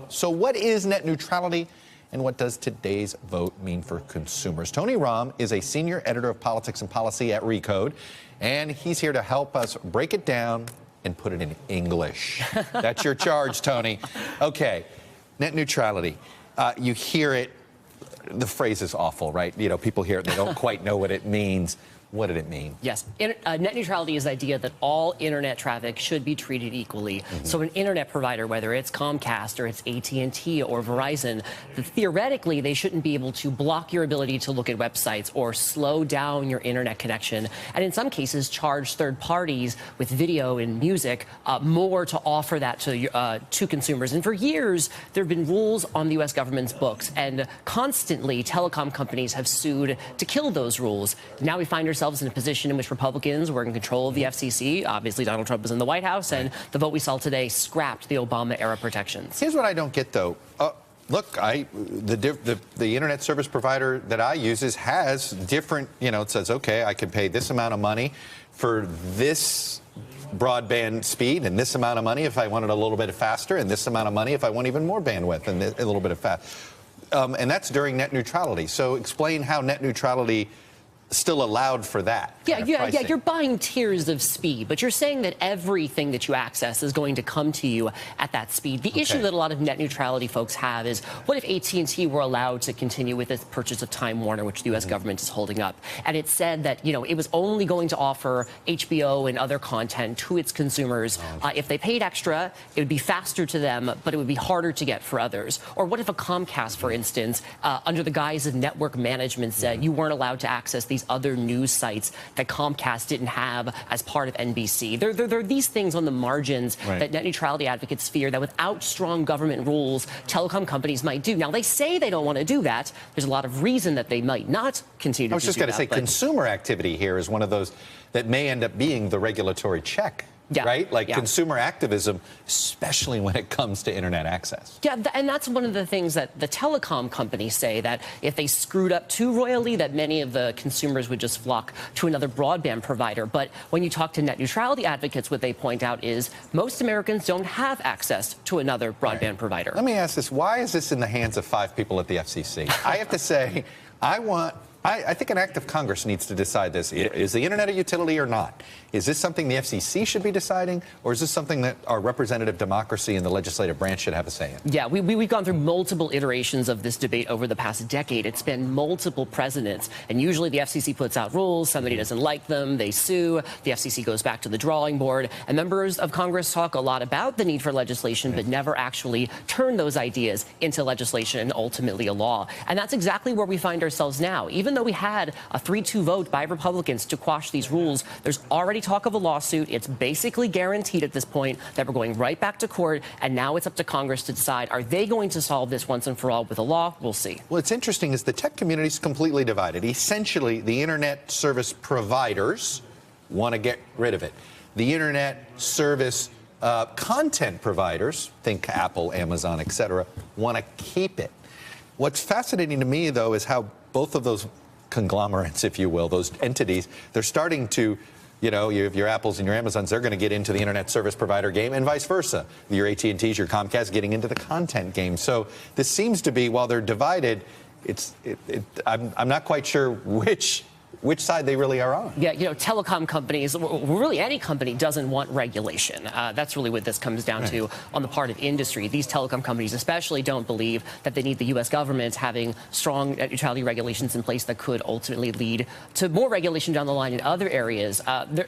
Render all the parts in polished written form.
So what is net neutrality, and what does today's vote mean for consumers? Tony Rahm is a senior editor of politics and policy at Recode, and he's here to help us break it down and put it in English. That's your charge, Tony. Okay, net neutrality. You hear it, the phrase is awful, right? You know, people hear it, they don't quite know what it means. What did it mean? Yes. Net neutrality is the idea that all internet traffic should be treated equally. Mm-hmm. So an internet provider, whether it's Comcast or it's AT&T or Verizon, theoretically, they shouldn't be able to block your ability to look at websites or slow down your internet connection. And in some cases, charge third parties with video and music more to offer that to consumers. And for years, there have been rules on the U.S. government's books, and constantly telecom companies have sued to kill those rules. Now we find ourselves in a position in which Republicans were in control of the FCC. Obviously, Donald Trump was in the White House, and the vote we saw today scrapped the Obama-era protections. Here's what I don't get, though. Look, the internet service provider that I use has different, it says, okay, I can pay this amount of money for this broadband speed and this amount of money if I want it a little bit faster, and this amount of money if I want even more bandwidth and a little bit of fast. And that's during net neutrality. So explain how net neutrality still allowed for that. Yeah, you're buying tiers of speed, but you're saying that everything that you access is going to come to you at that speed. The issue that a lot of net neutrality folks have is, what if AT&T were allowed to continue with its purchase of Time Warner, which the U.S. government is holding up, and it said that, it was only going to offer HBO and other content to its consumers. If they paid extra, it would be faster to them, but it would be harder to get for others. Or what if a Comcast, for instance, under the guise of network management, said you weren't allowed to access these other news sites that Comcast didn't have as part of NBC. There are these things on the margins that net neutrality advocates fear that without strong government rules, telecom companies might do. Now, they say they don't want to do that. There's a lot of reason that they might not continue to do that. I was just going to say, consumer activity here is one of those that may end up being the regulatory check. Yeah, right? Like consumer activism, especially when it comes to internet access. Yeah, and that's one of the things that the telecom companies say, that if they screwed up too royally, that many of the consumers would just flock to another broadband provider. But when you talk to net neutrality advocates, what they point out is most Americans don't have access to another broadband provider. Let me ask this. Why is this in the hands of 5 people at the FCC? I have to say, I think an act of Congress needs to decide this. Is the internet a utility or not? Is this something the FCC should be deciding, or is this something that our representative democracy and the legislative branch should have a say in? Yeah, we've gone through multiple iterations of this debate over the past decade. It's been multiple presidents, and usually the FCC puts out rules, somebody doesn't like them, they sue, the FCC goes back to the drawing board, and members of Congress talk a lot about the need for legislation, but never actually turn those ideas into legislation and ultimately a law. And that's exactly where we find ourselves now. Even though we had a 3-2 vote by Republicans to quash these rules, there's already talk of a lawsuit. It's basically guaranteed at this point that we're going right back to court, and now it's up to Congress to decide, are they going to solve this once and for all with a law? We'll see. What's interesting is the tech community is completely divided. Essentially, the internet service providers want to get rid of it. The internet service content providers, think Apple, Amazon, etc., want to keep it. What's fascinating to me, though, is how both of those conglomerates, if you will, those entities, they're starting to, you have your Apples and your Amazons, they're going to get into the internet service provider game, and vice versa. Your AT&Ts, your Comcast getting into the content game. So this seems to be, while they're divided, I'm not quite sure which side they really are on. Yeah, telecom companies, really any company doesn't want regulation. That's really what this comes down to on the part of industry. These telecom companies especially don't believe that they need the U.S. government having strong net neutrality regulations in place that could ultimately lead to more regulation down the line in other areas.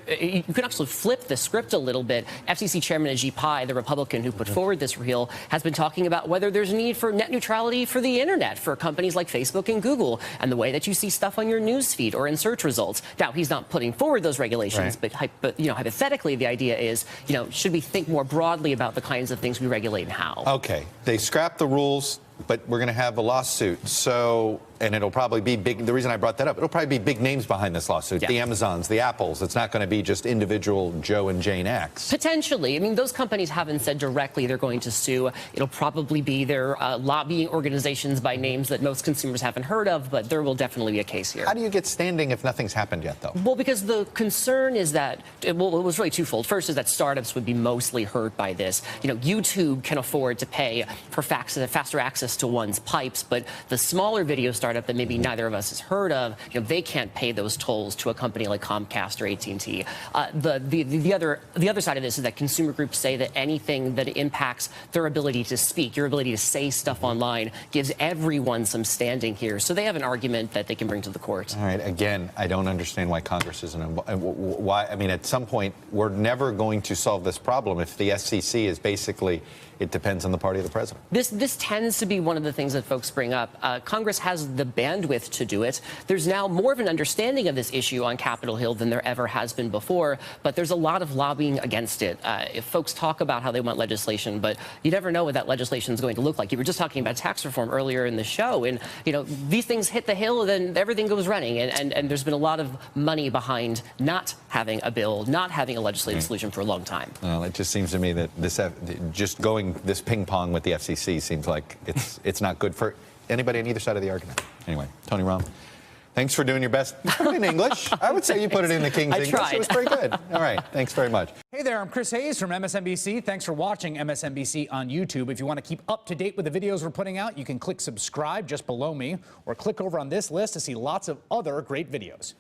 You could actually flip the script a little bit. FCC Chairman Ajit Pai, the Republican who put forward this repeal, has been talking about whether there's a need for net neutrality for the internet, for companies like Facebook and Google, and the way that you see stuff on your news feed or in search results. Now, he's not putting forward those regulations, but hypothetically, the idea is, should we think more broadly about the kinds of things we regulate and how? Okay, they scrapped the rules. but we're going to have a lawsuit. So, and it'll probably be big. The reason I brought that up, it'll probably be big names behind this lawsuit. Yeah. The Amazons, the Apples. It's not going to be just individual Joe and Jane X. Potentially. I mean, those companies haven't said directly they're going to sue. It'll probably be their lobbying organizations by names that most consumers haven't heard of, but there will definitely be a case here. How do you get standing if nothing's happened yet, though? Well, because the concern is that, well, it was really twofold. First is that startups would be mostly hurt by this. You know, YouTube can afford to pay for faster access to one's pipes, but the smaller video startup that maybe neither of us has heard of, you know, they can't pay those tolls to a company like Comcast or AT&T. The other side of this is that consumer groups say that anything that impacts their ability to speak, your ability to say stuff online, gives everyone some standing here. So they have an argument that they can bring to the court. All right. Again, I don't understand why Congress isn't involved. Why? I mean, at some point, we're never going to solve this problem if the SEC is basically, it depends on the party of the president. This tends to be one of the things that folks bring up. Congress has the bandwidth to do it. There's now more of an understanding of this issue on Capitol Hill than there ever has been before, but there's a lot of lobbying against it. If folks talk about how they want legislation, but you never know what that legislation is going to look like. You were just talking about tax reform earlier in the show, and you know, these things hit the Hill, and then everything goes running, and there's been a lot of money behind not having a bill, not having a legislative solution for a long time. Well, it just seems to me that just going this ping pong with the FCC seems like it's not good for anybody on either side of the argument. Anyway, Tony Romm, thanks for doing your best. You put it in English. I would say you put it in the King's English. Tried. It was pretty good. All right, thanks very much. Hey there, I'm Chris Hayes from MSNBC. Thanks for watching MSNBC on YouTube. If you want to keep up to date with the videos we're putting out, you can click subscribe just below me, or click over on this list to see lots of other great videos.